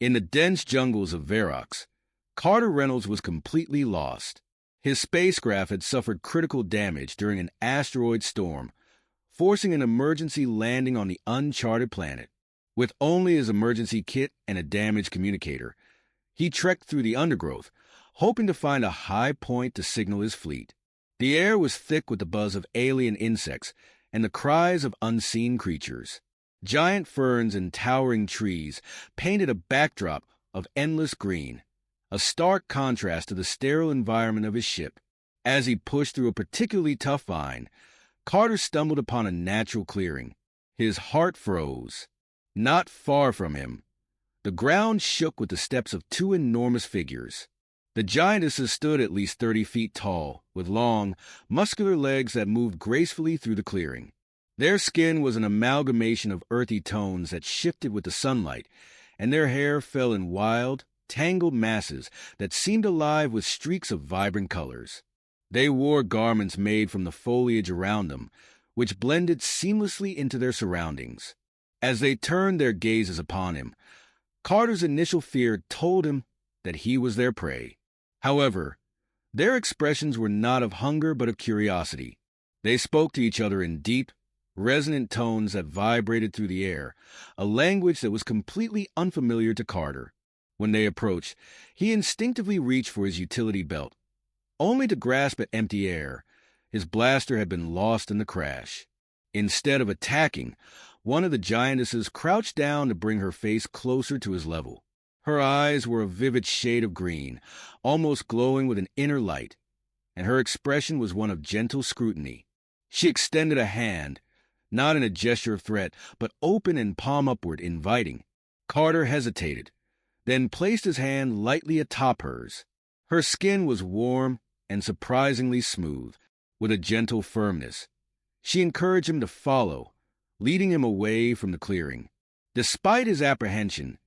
In the dense jungles of Verox, Carter Reynolds was completely lost. His spacecraft had suffered critical damage during an asteroid storm, forcing an emergency landing on the uncharted planet. With only his emergency kit and a damaged communicator, he trekked through the undergrowth, hoping to find a high point to signal his fleet. The air was thick with the buzz of alien insects and the cries of unseen creatures. Giant ferns and towering trees painted a backdrop of endless green, a stark contrast to the sterile environment of his ship. As he pushed through a particularly tough vine, Carter stumbled upon a natural clearing. His heart froze. Not far from him, the ground shook with the steps of two enormous figures. The giantesses stood at least 30 feet tall, with long, muscular legs that moved gracefully through the clearing. Their skin was an amalgamation of earthy tones that shifted with the sunlight, and their hair fell in wild, tangled masses that seemed alive with streaks of vibrant colors. They wore garments made from the foliage around them, which blended seamlessly into their surroundings. As they turned their gazes upon him, Carter's initial fear told him that he was their prey. However, their expressions were not of hunger but of curiosity. They spoke to each other in deep, resonant tones that vibrated through the air, a language that was completely unfamiliar to Carter. When they approached, he instinctively reached for his utility belt, only to grasp at empty air. His blaster had been lost in the crash. Instead of attacking, one of the giantesses crouched down to bring her face closer to his level. Her eyes were a vivid shade of green, almost glowing with an inner light, and her expression was one of gentle scrutiny. She extended a hand, not in a gesture of threat, but open and palm upward, inviting. Carter hesitated, then placed his hand lightly atop hers. Her skin was warm and surprisingly smooth, with a gentle firmness. She encouraged him to follow, leading him away from the clearing. Despite his apprehension,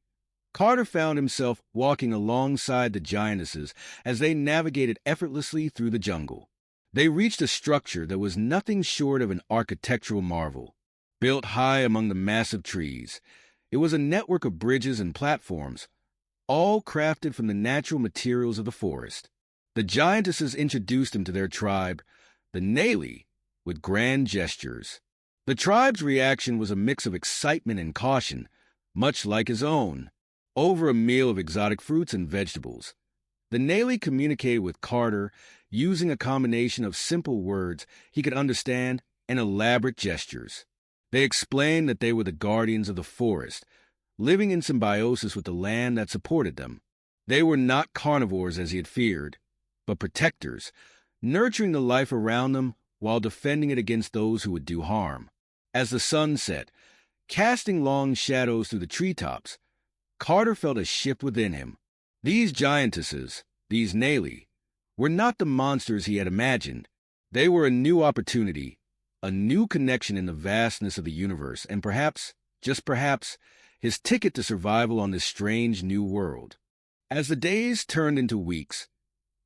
Carter found himself walking alongside the giantesses as they navigated effortlessly through the jungle. They reached a structure that was nothing short of an architectural marvel. Built high among the massive trees, it was a network of bridges and platforms, all crafted from the natural materials of the forest. The giantesses introduced him to their tribe, the Naley, with grand gestures. The tribe's reaction was a mix of excitement and caution, much like his own, over a meal of exotic fruits and vegetables. The Naley communicated with Carter using a combination of simple words he could understand and elaborate gestures. They explained that they were the guardians of the forest, living in symbiosis with the land that supported them. They were not carnivores as he had feared, but protectors, nurturing the life around them while defending it against those who would do harm. As the sun set, casting long shadows through the treetops, Carter felt a shift within him. These giantesses, these Naley, were not the monsters he had imagined. They were a new opportunity, a new connection in the vastness of the universe, and perhaps, just perhaps, his ticket to survival on this strange new world. As the days turned into weeks,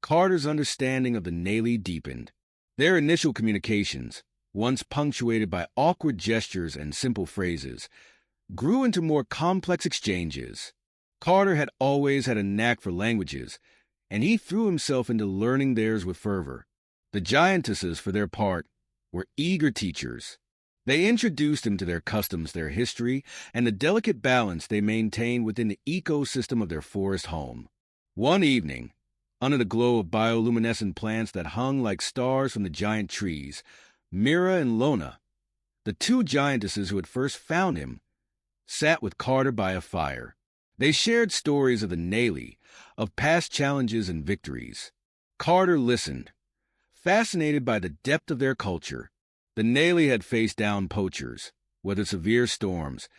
Carter's understanding of the Naley deepened. Their initial communications, once punctuated by awkward gestures and simple phrases, grew into more complex exchanges. Carter had always had a knack for languages, and he threw himself into learning theirs with fervor. The giantesses, for their part, were eager teachers. They introduced him to their customs, their history, and the delicate balance they maintained within the ecosystem of their forest home. One evening, under the glow of bioluminescent plants that hung like stars from the giant trees, Mira and Lona, the two giantesses who had first found him, sat with Carter by a fire. They shared stories of the Naley, of past challenges and victories. Carter listened, fascinated by the depth of their culture. The Naley had faced down poachers, weathered severe storms,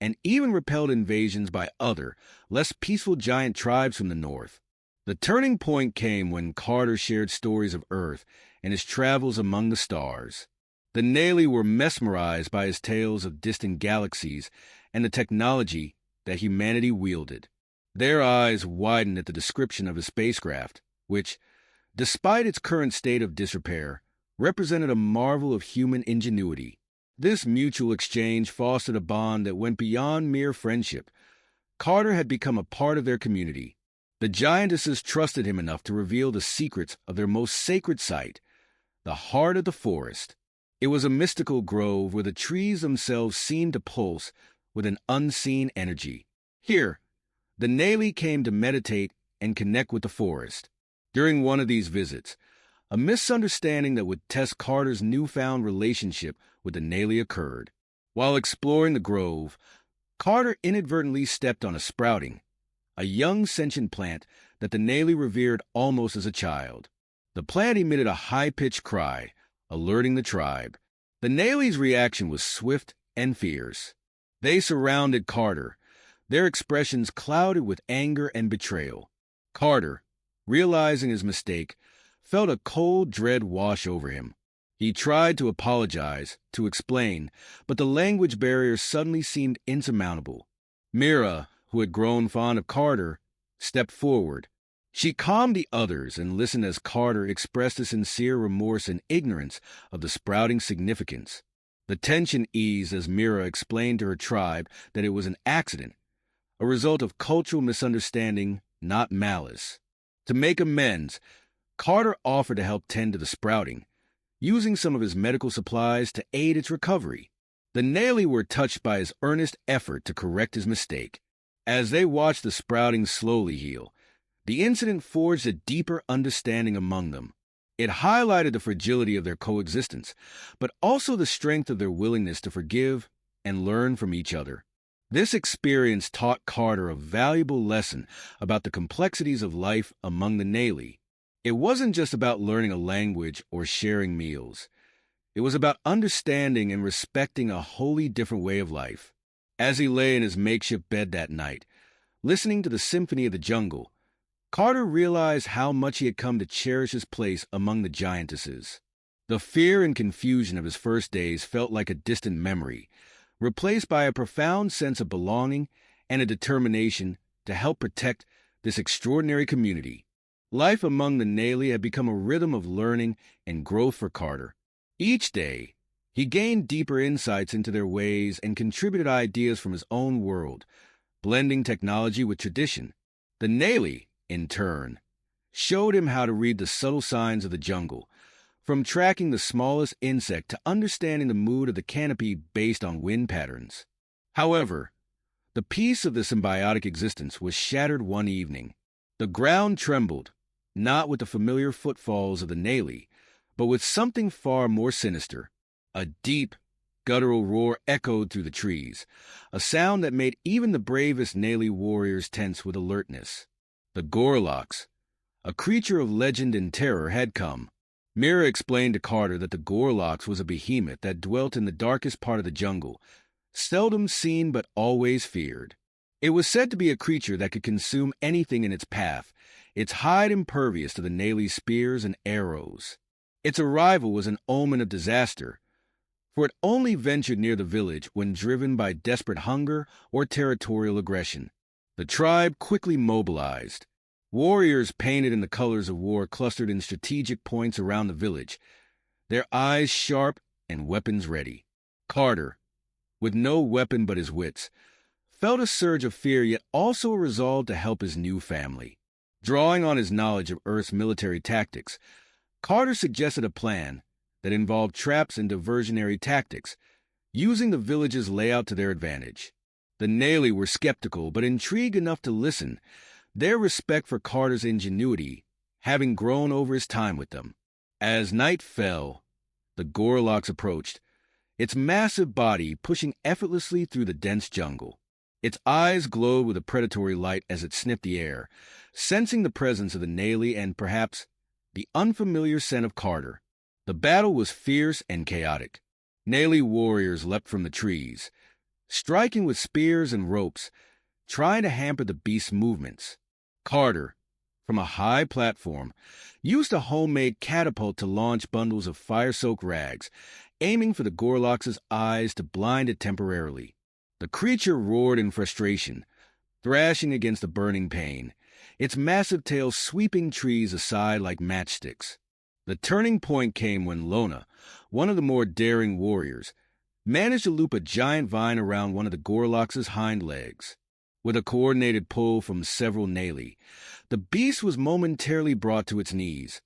and even repelled invasions by other, less peaceful giant tribes from the north. The turning point came when Carter shared stories of Earth and his travels among the stars. The Naley were mesmerized by his tales of distant galaxies and the technology that humanity wielded. Their eyes widened at the description of his spacecraft, which, despite its current state of disrepair, represented a marvel of human ingenuity. This mutual exchange fostered a bond that went beyond mere friendship, Carter had become a part of their community. The giantesses trusted him enough to reveal the secrets of their most sacred site, the heart of the forest. It was a mystical grove where the trees themselves seemed to pulse with an unseen energy. Here, the Naley came to meditate and connect with the forest. During one of these visits, a misunderstanding that would test Carter's newfound relationship with the Naley occurred. While exploring the grove, Carter inadvertently stepped on a sprouting, a young sentient plant that the Naley revered almost as a child. The plant emitted a high-pitched cry, alerting the tribe. The Naley's reaction was swift and fierce. They surrounded Carter, their expressions clouded with anger and betrayal. Carter, realizing his mistake, felt a cold dread wash over him. He tried to apologize, to explain, but the language barrier suddenly seemed insurmountable. Mira, who had grown fond of Carter, stepped forward. She calmed the others and listened as Carter expressed a sincere remorse and ignorance of the sprouting's significance. The tension eased as Mira explained to her tribe that it was an accident, a result of cultural misunderstanding, not malice. To make amends, Carter offered to help tend to the sprouting, using some of his medical supplies to aid its recovery. The Naley were touched by his earnest effort to correct his mistake. As they watched the sprouting slowly heal, the incident forged a deeper understanding among them. It highlighted the fragility of their coexistence, but also the strength of their willingness to forgive and learn from each other. This experience taught Carter a valuable lesson about the complexities of life among the Naley. It wasn't just about learning a language or sharing meals. It was about understanding and respecting a wholly different way of life. As he lay in his makeshift bed that night, listening to the symphony of the jungle, Carter realized how much he had come to cherish his place among the giantesses. The fear and confusion of his first days felt like a distant memory, replaced by a profound sense of belonging and a determination to help protect this extraordinary community. Life among the Naley had become a rhythm of learning and growth for Carter. Each day, he gained deeper insights into their ways and contributed ideas from his own world, blending technology with tradition. The Naley, in turn, showed him how to read the subtle signs of the jungle, from tracking the smallest insect to understanding the mood of the canopy based on wind patterns. However, the peace of the symbiotic existence was shattered one evening. The ground trembled, not with the familiar footfalls of the Naley, but with something far more sinister. A deep, guttural roar echoed through the trees, a sound that made even the bravest Naley warriors tense with alertness. The Gorloks, a creature of legend and terror, had come. Mira explained to Carter that the Gorloks was a behemoth that dwelt in the darkest part of the jungle, seldom seen but always feared. It was said to be a creature that could consume anything in its path, its hide impervious to the Naley's spears and arrows. Its arrival was an omen of disaster, for it only ventured near the village when driven by desperate hunger or territorial aggression. The tribe quickly mobilized. Warriors painted in the colors of war clustered in strategic points around the village, their eyes sharp and weapons ready. Carter, with no weapon but his wits, felt a surge of fear yet also a resolve to help his new family. Drawing on his knowledge of Earth's military tactics, Carter suggested a plan that involved traps and diversionary tactics, using the village's layout to their advantage. The Naley were skeptical but intrigued enough to listen, their respect for Carter's ingenuity having grown over his time with them. As night fell, the Gorloks approached, its massive body pushing effortlessly through the dense jungle. Its eyes glowed with a predatory light as it sniffed the air, sensing the presence of the Naley and perhaps the unfamiliar scent of Carter. The battle was fierce and chaotic. Naley warriors leapt from the trees, striking with spears and ropes, trying to hamper the beast's movements. Carter, from a high platform, used a homemade catapult to launch bundles of fire-soaked rags, aiming for the Gorloks' eyes to blind it temporarily. The creature roared in frustration, thrashing against the burning pain, its massive tail sweeping trees aside like matchsticks. The turning point came when Lona, one of the more daring warriors, managed to loop a giant vine around one of the Gorloks' hind legs. With a coordinated pull from several Nali, the beast was momentarily brought to its knees,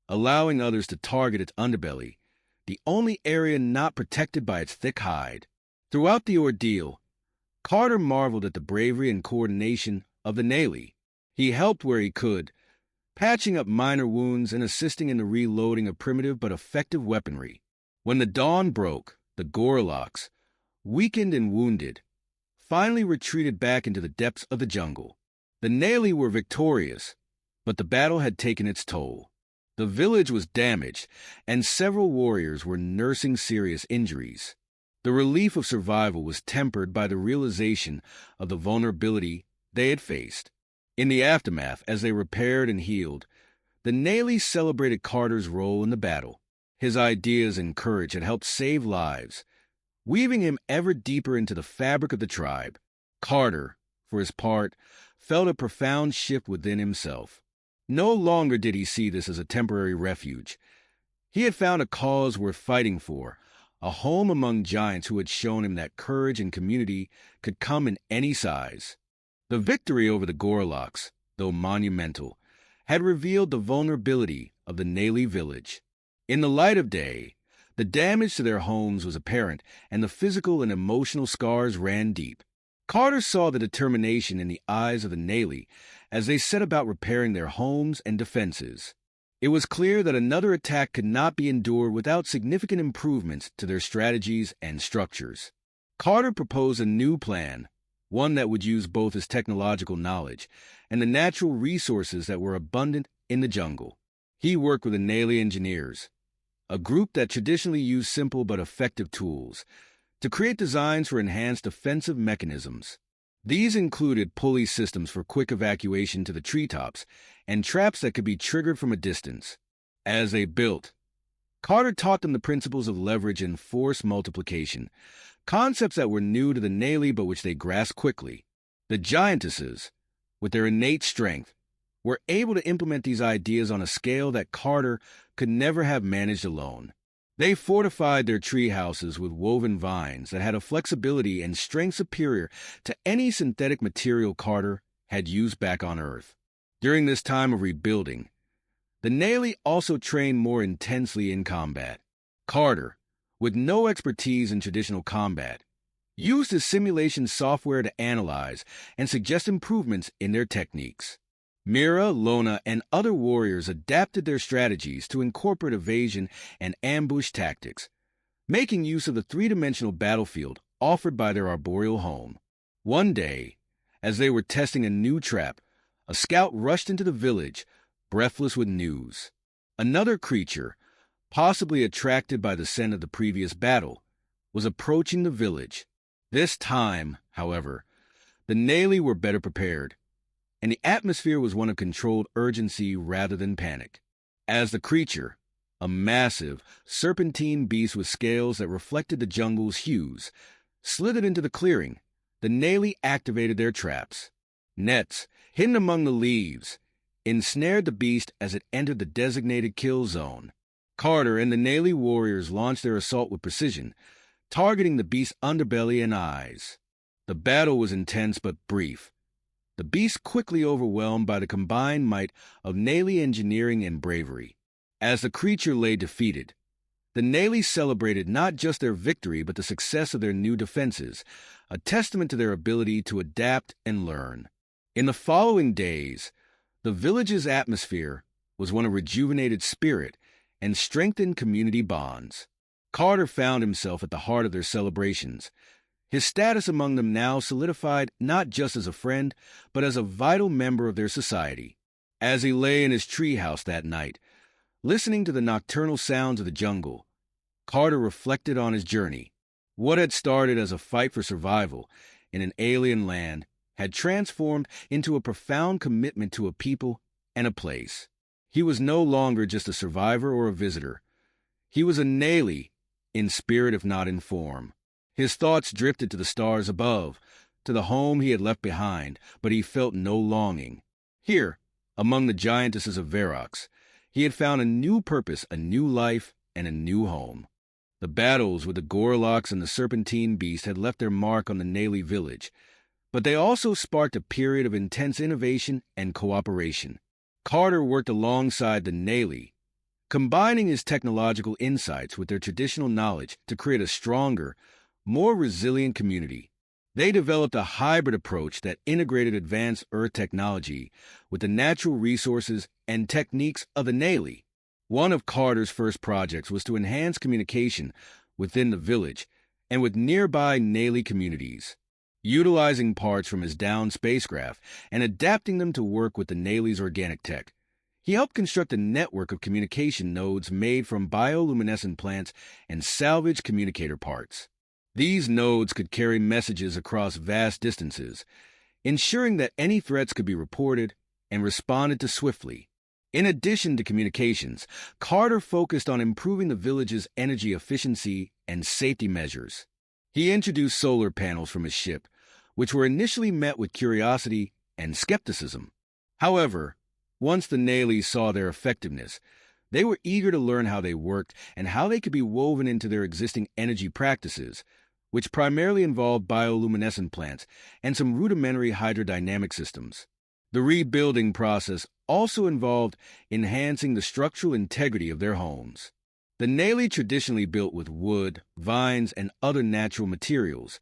allowing others to target its underbelly, the only area not protected by its thick hide. Throughout the ordeal, Carter marveled at the bravery and coordination of the Nali. He helped where he could, patching up minor wounds and assisting in the reloading of primitive but effective weaponry. When the dawn broke, the Gorloks, weakened and wounded, finally retreated back into the depths of the jungle. The Nali were victorious, but the battle had taken its toll. The village was damaged, and several warriors were nursing serious injuries. The relief of survival was tempered by the realization of the vulnerability they had faced. In the aftermath, as they repaired and healed, the Nali celebrated Carter's role in the battle. His ideas and courage had helped save lives, weaving him ever deeper into the fabric of the tribe. Carter, for his part, felt a profound shift within himself. No longer did he see this as a temporary refuge. He had found a cause worth fighting for, a home among giants who had shown him that courage and community could come in any size. The victory over the Gorloks, though monumental, had revealed the vulnerability of the Nali village. In the light of day, the damage to their homes was apparent, and the physical and emotional scars ran deep. Carter saw the determination in the eyes of the Nali as they set about repairing their homes and defenses. It was clear that another attack could not be endured without significant improvements to their strategies and structures. Carter proposed a new plan, one that would use both his technological knowledge and the natural resources that were abundant in the jungle. He worked with the Nali engineers, a group that traditionally used simple but effective tools, to create designs for enhanced defensive mechanisms. These included pulley systems for quick evacuation to the treetops and traps that could be triggered from a distance. As they built, Carter taught them the principles of leverage and force multiplication, concepts that were new to the Nali but which they grasped quickly. The giantesses, with their innate strength, were able to implement these ideas on a scale that Carter could never have managed alone. They fortified their tree houses with woven vines that had a flexibility and strength superior to any synthetic material Carter had used back on Earth. During this time of rebuilding, the Nali also trained more intensely in combat. Carter, with no expertise in traditional combat, used his simulation software to analyze and suggest improvements in their techniques. Mira, Lona, and other warriors adapted their strategies to incorporate evasion and ambush tactics, making use of the three-dimensional battlefield offered by their arboreal home. One day, as they were testing a new trap, a scout rushed into the village, breathless with news. Another creature, possibly attracted by the scent of the previous battle, was approaching the village. This time, however, the Nali were better prepared, and the atmosphere was one of controlled urgency rather than panic. As the creature, a massive, serpentine beast with scales that reflected the jungle's hues, slithered into the clearing, the Nali activated their traps. Nets, hidden among the leaves, ensnared the beast as it entered the designated kill zone. Carter and the Nali warriors launched their assault with precision, targeting the beast's underbelly and eyes. The battle was intense but brief, the beast quickly overwhelmed by the combined might of Nali engineering and bravery. As the creature lay defeated, the Nali celebrated not just their victory but the success of their new defenses, a testament to their ability to adapt and learn. In the following days, the village's atmosphere was one of rejuvenated spirit and strengthened community bonds. Carter found himself at the heart of their celebrations, his status among them now solidified not just as a friend, but as a vital member of their society. As he lay in his treehouse that night, listening to the nocturnal sounds of the jungle, Carter reflected on his journey. What had started as a fight for survival in an alien land had transformed into a profound commitment to a people and a place. He was no longer just a survivor or a visitor. He was a Nali, in spirit if not in form. His thoughts drifted to the stars above, to the home he had left behind, but he felt no longing. Here, among the giantesses of Verox, he had found a new purpose, a new life, and a new home. The battles with the Gorloks and the Serpentine Beast had left their mark on the Nali village, But they also sparked a period of intense innovation and cooperation. Carter worked alongside the Navy, combining his technological insights with their traditional knowledge to create a stronger, more resilient community. They developed a hybrid approach that integrated advanced Earth technology with the natural resources and techniques of the Navy. One of Carter's first projects was to enhance communication within the village and with nearby Navy communities. Utilizing parts from his downed spacecraft and adapting them to work with the Navy's organic tech, he helped construct a network of communication nodes made from bioluminescent plants and salvaged communicator parts. These nodes could carry messages across vast distances, ensuring that any threats could be reported and responded to swiftly. In addition to communications, Carter focused on improving the village's energy efficiency and safety measures. He introduced solar panels from his ship, which were initially met with curiosity and skepticism. However, once the Navy saw their effectiveness, they were eager to learn how they worked and how they could be woven into their existing energy practices, which primarily involved bioluminescent plants and some rudimentary hydrodynamic systems. The rebuilding process also involved enhancing the structural integrity of their homes. The Navy traditionally built with wood, vines, and other natural materials,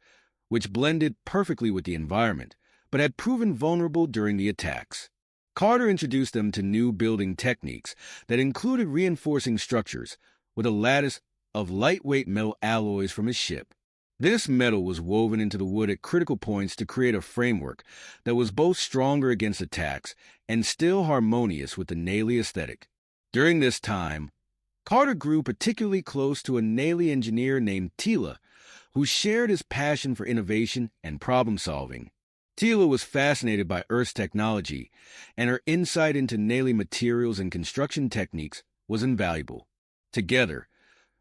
which blended perfectly with the environment, but had proven vulnerable during the attacks. Carter introduced them to new building techniques that included reinforcing structures with a lattice of lightweight metal alloys from his ship. This metal was woven into the wood at critical points to create a framework that was both stronger against attacks and still harmonious with the Navy aesthetic. During this time, Carter grew particularly close to a Navy engineer named Tila, who shared his passion for innovation and problem-solving. Tila was fascinated by Earth's technology, and her insight into Navy materials and construction techniques was invaluable. Together,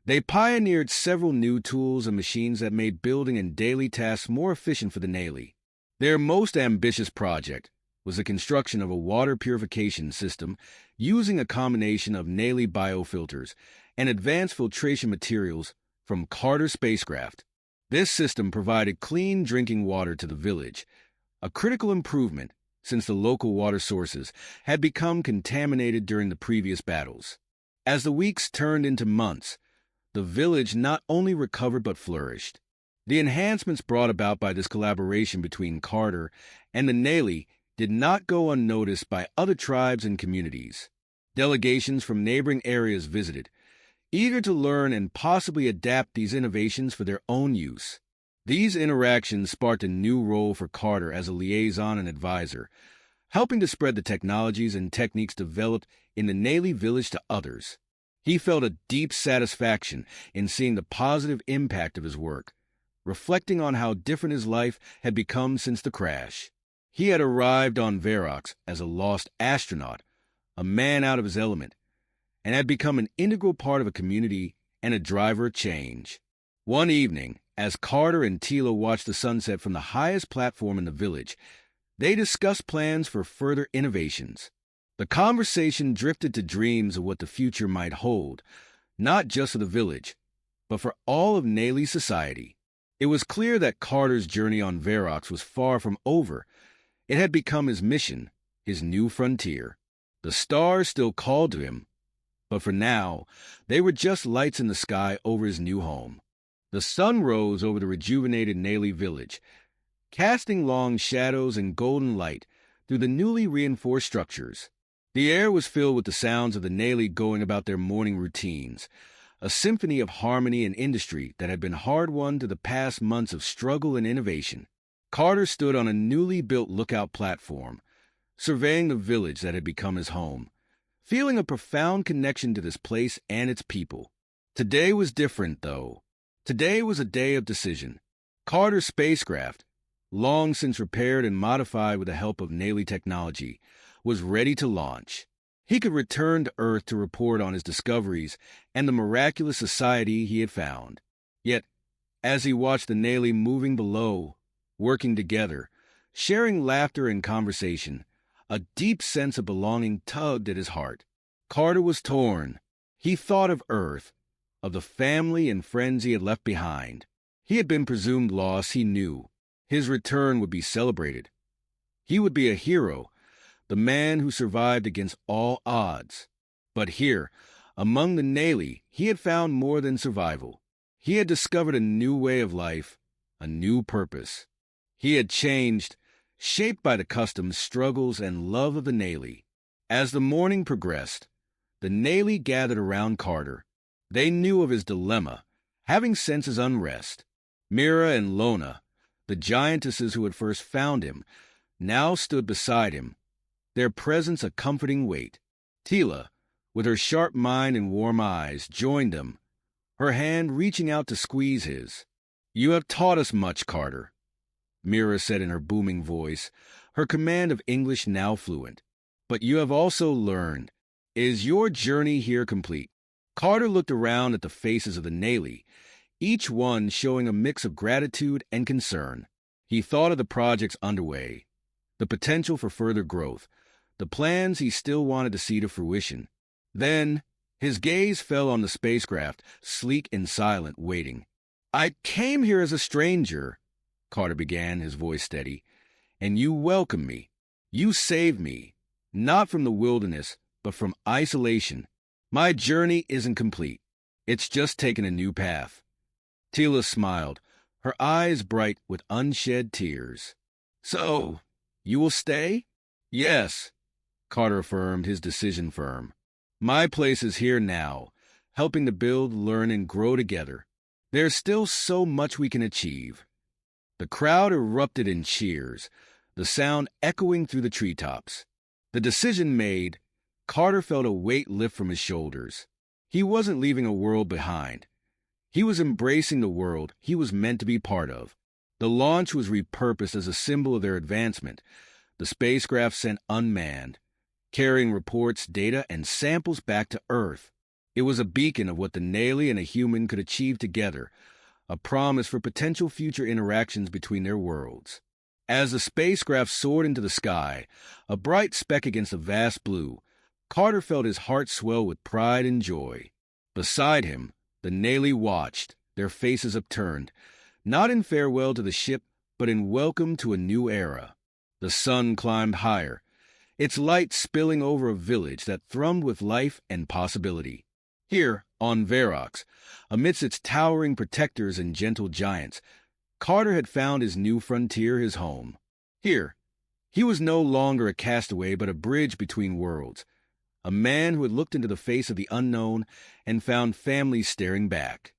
they pioneered several new tools and machines that made building and daily tasks more efficient for the Navy. Their most ambitious project was the construction of a water purification system using a combination of Navy biofilters and advanced filtration materials from Carter spacecraft. This system provided clean drinking water to the village, a critical improvement since the local water sources had become contaminated during the previous battles. As the weeks turned into months, the village not only recovered but flourished. The enhancements brought about by this collaboration between Carter and the Navy did not go unnoticed by other tribes and communities. Delegations from neighboring areas visited, eager to learn and possibly adapt these innovations for their own use. These interactions sparked a new role for Carter as a liaison and advisor, helping to spread the technologies and techniques developed in the Navy village to others. He felt a deep satisfaction in seeing the positive impact of his work, reflecting on how different his life had become since the crash. He had arrived on Verox as a lost astronaut, a man out of his element, and had become an integral part of a community and a driver of change. One evening, as Carter and Tila watched the sunset from the highest platform in the village, they discussed plans for further innovations. The conversation drifted to dreams of what the future might hold, not just for the village, but for all of Navy society. It was clear that Carter's journey on Verox was far from over. It had become his mission, his new frontier. The stars still called to him, but for now, they were just lights in the sky over his new home. The sun rose over the rejuvenated Navy village, casting long shadows and golden light through the newly reinforced structures. The air was filled with the sounds of the Navy going about their morning routines, a symphony of harmony and industry that had been hard-won to the past months of struggle and innovation. Carter stood on a newly built lookout platform, surveying the village that had become his home, feeling a profound connection to this place and its people. Today was different, though. Today was a day of decision. Carter's spacecraft, long since repaired and modified with the help of Navy technology, was ready to launch. He could return to Earth to report on his discoveries and the miraculous society he had found. Yet, as he watched the Navy moving below, working together, sharing laughter and conversation, a deep sense of belonging tugged at his heart. Carter was torn. He thought of Earth, of the family and friends he had left behind. He had been presumed lost, he knew, His return would be celebrated. He would be a hero, the man who survived against all odds. But here, among the Naley, he had found more than survival. He had discovered a new way of life, a new purpose. He had changed, shaped by the customs, struggles, and love of the Naley. As the morning progressed, the Naley gathered around Carter. They knew of his dilemma, having sensed his unrest. Mira and Lona, the giantesses who had first found him, now stood beside him, their presence a comforting weight. Tila, with her sharp mind and warm eyes, joined them, her hand reaching out to squeeze his. "You have taught us much, Carter," Mira said in her booming voice, her command of English now fluent. "But you have also learned. Is your journey here complete?" Carter looked around at the faces of the Naley, each one showing a mix of gratitude and concern. He thought of the projects underway, the potential for further growth, the plans he still wanted to see to fruition. Then, his gaze fell on the spacecraft, sleek and silent, waiting. "I came here as a stranger," Carter began, his voice steady, "and you welcomed me. You saved me, not from the wilderness, but from isolation. My journey isn't complete. It's just taken a new path." Tila smiled, her eyes bright with unshed tears. "So, you will stay?" "Yes," Carter affirmed, his decision firm. "My place is here now, helping to build, learn, and grow together. There's still so much we can achieve." The crowd erupted in cheers, the sound echoing through the treetops. The decision made, Carter felt a weight lift from his shoulders. He wasn't leaving a world behind. He was embracing the world he was meant to be part of. The launch was repurposed as a symbol of their advancement, the spacecraft sent unmanned, carrying reports, data, and samples back to Earth. It was a beacon of what the Naley and a human could achieve together, a promise for potential future interactions between their worlds. As the spacecraft soared into the sky, a bright speck against the vast blue, Carter felt his heart swell with pride and joy. Beside him, the Naley watched, their faces upturned, not in farewell to the ship, but in welcome to a new era. The sun climbed higher, its light spilling over a village that thrummed with life and possibility. Here, on Verox, amidst its towering protectors and gentle giants, Carter had found his new frontier, his home. Here, he was no longer a castaway but a bridge between worlds, a man who had looked into the face of the unknown and found family staring back.